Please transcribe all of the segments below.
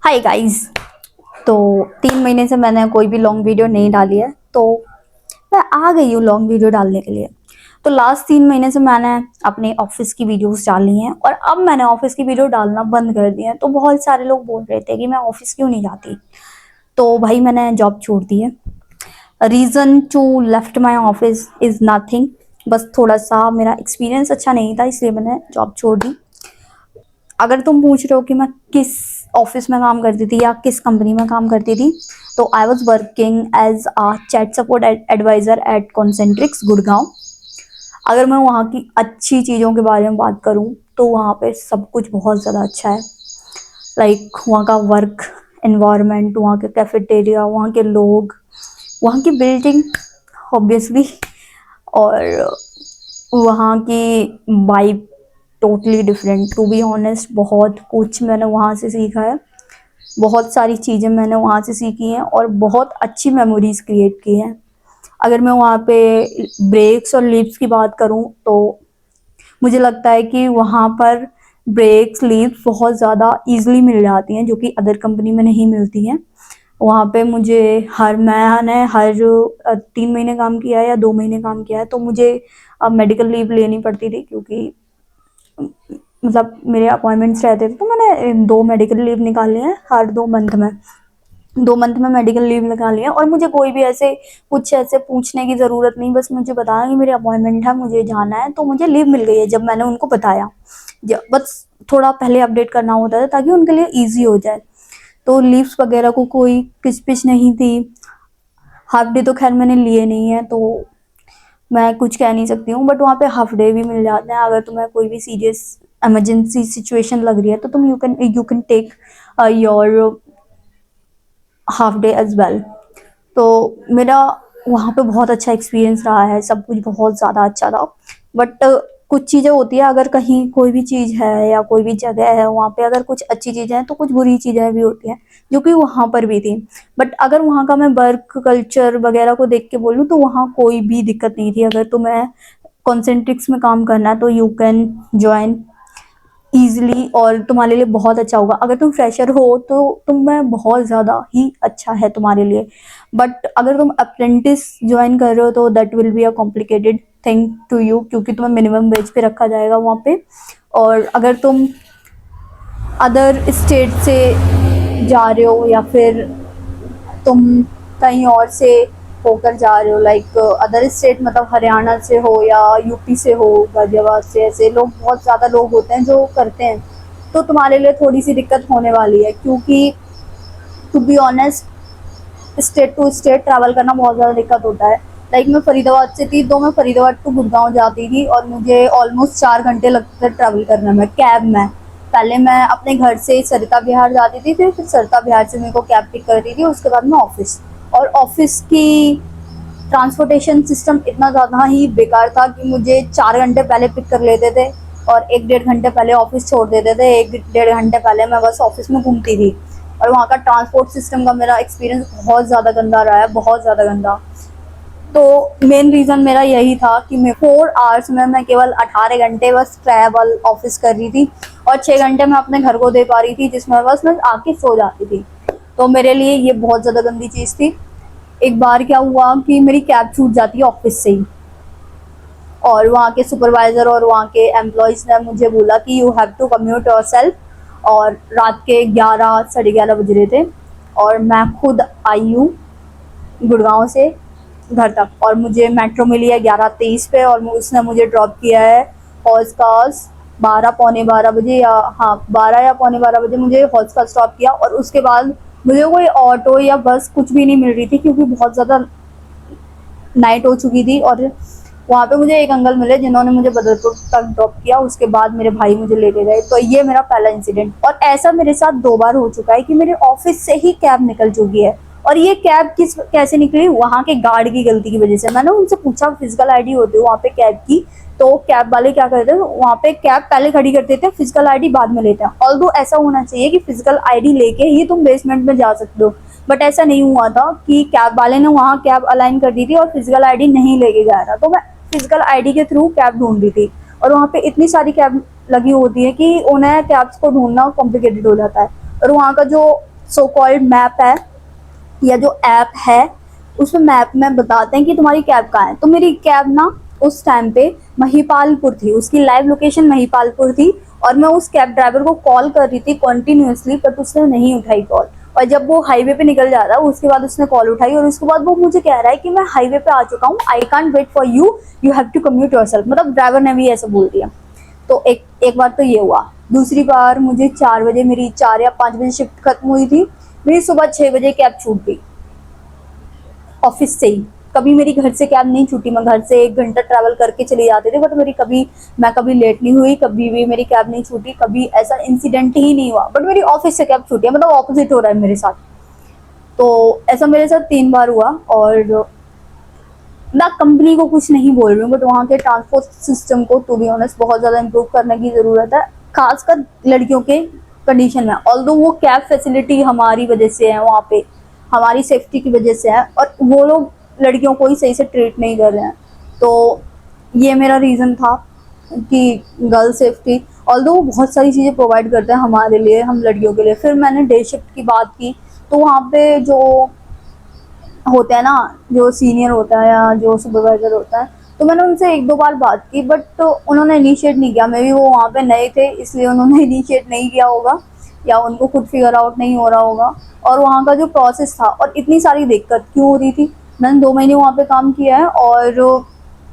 Hi guys. तो 3 महीने से मैंने कोई भी लॉन्ग वीडियो नहीं डाली है, तो मैं आ गई हूँ लॉन्ग वीडियो डालने के लिए। तो लास्ट 3 महीने से मैंने अपने ऑफिस की वीडियोस डाली हैं और अब मैंने ऑफिस की वीडियो डालना बंद कर दिया है। तो बहुत सारे लोग बोल रहे थे कि मैं ऑफिस क्यों नहीं जाती। तो भाई मैंने जॉब छोड़ दी है। Reason to left my office is nothing, बस थोड़ा सा मेरा एक्सपीरियंस अच्छा नहीं था, इसलिए मैंने जॉब छोड़ दी। अगर तुम पूछ रहे हो कि मैं किस ऑफिस में काम करती थी या किस कंपनी में काम करती थी, तो I was working as a chat support advisor at Concentrix Gurgaon. अगर मैं वहाँ की अच्छी चीज़ों के बारे में बात करूँ तो वहाँ पे सब कुछ बहुत ज़्यादा अच्छा है। लाइक वहाँ का वर्क एनवायरनमेंट, वहाँ के कैफेटेरिया, वहाँ के लोग, वहाँ की बिल्डिंग ऑब्वियसली, और वहाँ की vibe totally different. To be honest बहुत कुछ मैंने वहाँ से सीखा है, बहुत सारी चीज़ें मैंने वहाँ से सीखी हैं और बहुत अच्छी मेमोरीज क्रिएट की हैं। अगर मैं वहाँ पे ब्रेक्स और लीव्स की बात करूँ तो मुझे लगता है कि वहाँ पर ब्रेक्स लीव्स बहुत ज़्यादा इजीली मिल जाती हैं, जो कि अदर कंपनी में नहीं मिलती हैं। वहाँ पे मुझे मैंने हर 3 महीने काम किया है या 2 महीने काम किया है, तो मुझे मेडिकल लीव लेनी पड़ती थी, क्योंकि मतलब मेरे अपॉइंटमेंट्स रहते थे। तो मैंने 2 मेडिकल लीव निकाली हैं हर 2 मंथ में। 2 मंथ में मेडिकल लीव निकाली है और मुझे कोई भी ऐसे कुछ ऐसे पूछने की ज़रूरत नहीं, बस मुझे बताया कि मेरे अपॉइंटमेंट है, मुझे जाना है, तो मुझे लीव मिल गई है जब मैंने उनको बताया। बस थोड़ा पहले अपडेट करना होता था ताकि उनके लिए ईजी हो जाए। तो लीव्स वगैरह को कोई किचपिच नहीं थी। हाफ डे तो खैर मैंने लिए नहीं है, तो मैं कुछ कह नहीं सकती हूँ, बट वहाँ पे हाफ डे भी मिल जाते हैं। अगर तुम्हें कोई भी सीरियस इमरजेंसी सिचुएशन लग रही है तो तुम you can take your half day as well. तो मेरा वहाँ पे बहुत अच्छा एक्सपीरियंस रहा है, सब कुछ बहुत ज़्यादा अच्छा था। बट कुछ चीज़ें होती है, अगर कहीं कोई भी चीज़ है या कोई भी जगह है वहाँ पे अगर कुछ अच्छी चीज़ें हैं तो कुछ बुरी चीज़ें भी होती हैं, जो कि वहाँ पर भी थी। बट अगर वहाँ का मैं वर्क कल्चर वगैरह को देख के बोलूँ तो वहाँ कोई भी दिक्कत नहीं थी। अगर तुम्हें कॉन्सेंट्रिक्स में काम करना है तो यू कैन ज्वाइन ईजिली और तुम्हारे लिए बहुत अच्छा होगा। अगर तुम फ्रेशर हो तो तुम में बहुत ज़्यादा ही अच्छा है तुम्हारे लिए। बट अगर तुम अप्रेंटिस ज्वाइन कर रहे हो तो that will be a complicated thing to you, क्योंकि तुम्हें मिनिमम वेज पे रखा जाएगा वहाँ पे। और अगर तुम अदर स्टेट से जा रहे हो या फिर तुम कहीं और से होकर जा रहे हो, लाइक अदर स्टेट मतलब हरियाणा से हो या यूपी से हो, गाजियाबाद से, ऐसे लोग बहुत ज़्यादा लोग होते हैं जो करते हैं, तो तुम्हारे लिए थोड़ी सी दिक्कत होने वाली है। क्योंकि to be honest state to state travel करना बहुत ज़्यादा दिक्कत होता है। लाइक मैं फरीदाबाद से थी, तो मैं फरीदाबाद टू गुड़गांव जाती थी और मुझे ऑलमोस्ट 4 घंटे लगते थे ट्रैवल करने में कैब में। पहले मैं अपने घर से सरिता बिहार जाती थी, फिर सरिता बिहार से मेरे को कैब पिक करती थी, उसके बाद मैं ऑफिस। और ऑफिस की ट्रांसपोर्टेशन सिस्टम इतना ज़्यादा ही बेकार था कि मुझे 4 घंटे पहले पिक कर लेते थे और 1-1.5 घंटे पहले ऑफिस छोड़ देते थे। 1-1.5 घंटे पहले मैं बस ऑफिस में घूमती थी। और वहाँ का ट्रांसपोर्ट सिस्टम का मेरा एक्सपीरियंस बहुत ज़्यादा गंदा रहा है, बहुत ज़्यादा गंदा। तो मेन रीज़न मेरा यही था कि मैं 4 आवर्स में मैं केवल 18 घंटे बस ट्रैवल ऑफिस कर रही थी और 6 घंटे मैं अपने घर को दे पा रही थी, जिसमें बस मैं आके सो जाती थी। तो मेरे लिए ये बहुत ज़्यादा गंदी चीज़ थी। एक बार क्या हुआ कि मेरी कैब छूट जाती है ऑफिस से ही, और वहाँ के सुपरवाइज़र और वहाँ के एम्प्लॉयज़ ने मुझे बोला कि you have to commute yourself. और रात के 11 साढ़े 11 बज रहे थे और मैं खुद आई हूँ गुड़गांव से घर तक, और मुझे मेट्रो मिली है 11:23 पे और उसने मुझे ड्रॉप किया है हौज खास 12 पौने 12 बजे, या हाँ 12 या पौने 12 बजे मुझे हौज खास ड्रॉप किया। और उसके बाद मुझे कोई ऑटो या बस कुछ भी नहीं मिल रही थी, क्योंकि बहुत ज़्यादा नाइट हो चुकी थी। और वहाँ पे मुझे एक अंकल मिले जिन्होंने मुझे बदरपुर तक ड्रॉप किया, उसके बाद मेरे भाई मुझे लेके गए। तो ये मेरा पहला इंसिडेंट, और ऐसा मेरे साथ 2 बार हो चुका है कि मेरे ऑफिस से ही कैब निकल चुकी है। और ये कैब कैसे निकली, वहाँ के गार्ड की गलती की वजह से। मैंने उनसे पूछा फिजिकल आईडी होती है वहाँ पे कैब की, तो कैब वाले क्या करते हैं, वहाँ पे कैब पहले खड़ी कर देते हैं, फिजिकल आईडी बाद में लेते हैं। ऑल्दो ऐसा होना चाहिए कि फिजिकल आईडी लेके ही तुम बेसमेंट में जा सकते हो, बट ऐसा नहीं हुआ था कि कैब वाले ने वहाँ कैब अलाइन कर दी थी और फिजिकल आईडी नहीं लेके जा रहा। तो मैं फिजिकल आईडी के थ्रू कैब ढूंढ रही थी, और वहाँ पे इतनी सारी कैब लगी होती है कि उन्हें कैब्स को ढूंढना कॉम्प्लिकेटेड हो जाता है। और वहाँ का जो सो कॉल्ड मैप है या जो ऐप है, उसमें मैप में बताते हैं कि तुम्हारी कैब कहाँ है। तो मेरी कैब ना उस टाइम पे महिपालपुर थी, उसकी लाइव लोकेशन महिपालपुर थी, और मैं उस कैब ड्राइवर को कॉल कर रही थी कॉन्टिन्यूसली, बट उसने नहीं उठाई कॉल। और जब वो हाईवे पे निकल जा रहा उसके बाद उसने कॉल उठाई, और उसके बाद वो मुझे कह रहा है कि मैं हाईवे पे आ चुका हूँ, I can't wait for you, you have to commute yourself. मतलब ड्राइवर ने भी ऐसा बोल दिया। तो एक बार तो ये हुआ। दूसरी बार मुझे 4 बजे, मेरी 4 या 5 बजे शिफ्ट खत्म हुई थी, मेरी सुबह 6 बजे कैब छूट गई ऑफिस से ही। कभी मेरी घर से कैब नहीं छूटी, मैं घर से 1 घंटा ट्रैवल करके चली जाती थी, बट मैं कभी लेट नहीं हुई, कभी भी मेरी कैब नहीं छूटी, कभी ऐसा इंसिडेंट ही नहीं हुआ। बट मेरी ऑफिस से कैब छूटी है, मतलब ऑपोजिट हो रहा है मेरे साथ। तो ऐसा मेरे साथ 3 बार हुआ। और मैं कंपनी को कुछ नहीं बोल रही हूँ, बट वहाँ के ट्रांसपोर्ट सिस्टम को टू बी ऑनेस्ट बहुत ज़्यादा इम्प्रूव करने की ज़रूरत है, खासकर लड़कियों के कंडीशन में। ऑल्दो वो कैब फैसिलिटी हमारी वजह से है, वहाँ पे हमारी सेफ्टी की वजह से है, और वो लोग लड़कियों को ही सही से ट्रीट नहीं कर रहे हैं। तो ये मेरा रीज़न था कि गर्ल सेफ्टी, ऑल्दो वो बहुत सारी चीज़ें प्रोवाइड करते हैं हमारे लिए, हम लड़कियों के लिए। फिर मैंने डे शिफ्ट की बात की, तो वहाँ पे जो होते हैं ना, जो सीनियर होता है या जो सुपरवाइजर होता है, तो मैंने उनसे 1-2 बार बात की, बट तो उन्होंने इनिशिएट नहीं किया। मे बी वो वहाँ पे नए थे, इसलिए उन्होंने इनिशिएट नहीं किया होगा, या उनको खुद फिगर आउट नहीं हो रहा होगा। और वहाँ का जो प्रोसेस था, और इतनी सारी दिक्कत क्यों हो रही थी, मैंने 2 महीने वहाँ पे काम किया है, और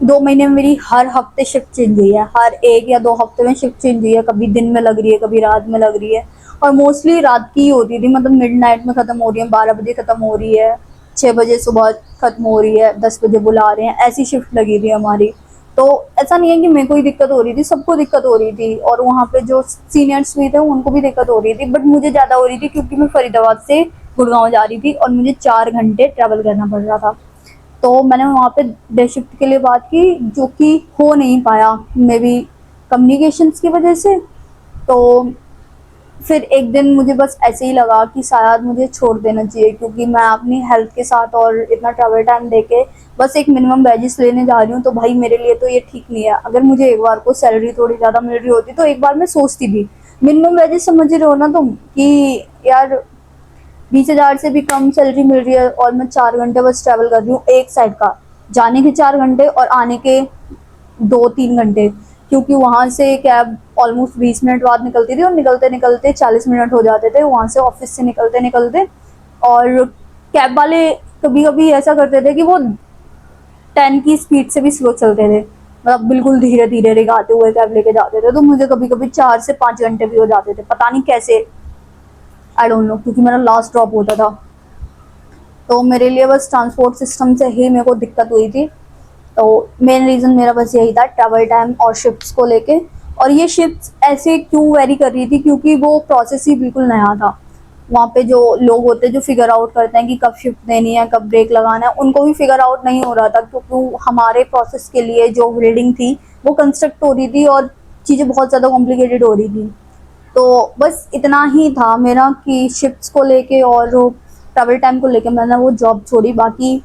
2 महीने में मेरी हर हफ्ते शिफ्ट चेंज हुई है, हर 1 या 2 हफ्ते में शिफ्ट चेंज हुई है। कभी दिन में लग रही है, कभी रात में लग रही है, और मोस्टली रात की ही होती थी, मतलब मिडनाइट में ख़त्म हो रही है, 12 बजे ख़त्म हो रही है, 6 बजे सुबह खत्म हो रही है, 10 बजे बुला रहे हैं, ऐसी शिफ्ट लगी थी हमारी। तो ऐसा नहीं है कि मेरे को ही दिक्कत हो रही थी, सबको दिक्कत हो रही थी, और वहाँ पे जो सीनियर्स भी थे उनको भी दिक्कत हो रही थी, बट मुझे ज़्यादा हो रही थी क्योंकि मैं फरीदाबाद से गुड़गांव जा रही थी, और मुझे 4 घंटे ट्रैवल करना पड़ रहा था। तो मैंने वहाँ पे डे शिफ्ट के लिए बात की, जो कि हो नहीं पाया, मे बी कम्युनिकेशंस की वजह से। तो फिर एक दिन मुझे बस ऐसे ही लगा कि शायद मुझे छोड़ देना चाहिए, क्योंकि मैं अपनी हेल्थ के साथ और इतना ट्रैवल टाइम देके बस एक मिनिमम वेजेस लेने जा रही हूँ, तो भाई मेरे लिए तो ये ठीक नहीं है। अगर मुझे एक बार को सैलरी थोड़ी ज़्यादा मिल रही होती तो एक बार मैं सोचती भी। मिनिमम वेजेस समझ रहे हो ना तुम, कि यार 20,000 से भी कम सैलरी मिल रही है, और मैं 4 घंटे बस ट्रैवल कर रही हूँ एक साइड का, जाने के 4 घंटे और आने के 2-3 घंटे, क्योंकि वहाँ से कैब ऑलमोस्ट 20 मिनट बाद निकलती थी, और निकलते निकलते 40 मिनट हो जाते थे वहाँ से, ऑफिस से निकलते निकलते। और कैब वाले कभी कभी ऐसा करते थे कि वो 10 की स्पीड से भी स्लो चलते थे, मतलब बिल्कुल धीरे धीरे रिगाते हुए कैब लेके जाते थे, तो मुझे कभी कभी 4 से 5 घंटे भी हो जाते थे, पता नहीं कैसे, आई डोंट नो, क्योंकि मेरा लास्ट ड्रॉप होता था। तो मेरे लिए बस ट्रांसपोर्ट सिस्टम से ही मेरे को दिक्कत हुई थी। तो मेन रीज़न मेरा बस यही था, ट्रैवल टाइम और शिफ्ट्स को लेके। और ये शिफ्ट्स ऐसे क्यों वेरी कर रही थी, क्योंकि वो प्रोसेस ही बिल्कुल नया था। वहाँ पे जो लोग होते हैं जो फिगर आउट करते हैं कि कब शिफ्ट देनी है, कब ब्रेक लगाना है, उनको भी फिगर आउट नहीं हो रहा था, क्योंकि हमारे प्रोसेस के लिए जो बिल्डिंग थी वो कंस्ट्रक्ट हो रही थी, और चीज़ें बहुत ज़्यादा कॉम्प्लिकेटेड हो रही थी। तो बस इतना ही था मेरा कि शिफ्ट्स को लेके और ट्रैवल टाइम को लेके मैंने वो जॉब छोड़ी। बाकी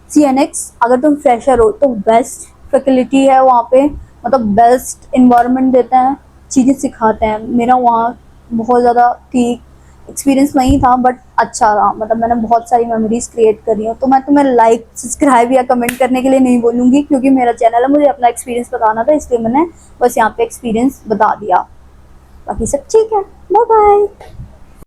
CNX, अगर तुम फ्रेशर हो तो बेस्ट फैसिलिटी है वहाँ पे, मतलब बेस्ट इन्वायरमेंट देते हैं, चीज़ें सिखाते हैं। मेरा वहाँ बहुत ज़्यादा ठीक एक्सपीरियंस नहीं था, बट अच्छा था, मतलब मैंने बहुत सारी मेमोरीज क्रिएट करी हैं। तो मैं तुम्हें लाइक, सब्सक्राइब या कमेंट करने के लिए नहीं बोलूँगी, क्योंकि मेरा चैनल है, मुझे अपना एक्सपीरियंस बताना था, इसलिए मैंने बस यहाँ पे एक्सपीरियंस बता दिया। बाकी सब ठीक है, बाय बाय।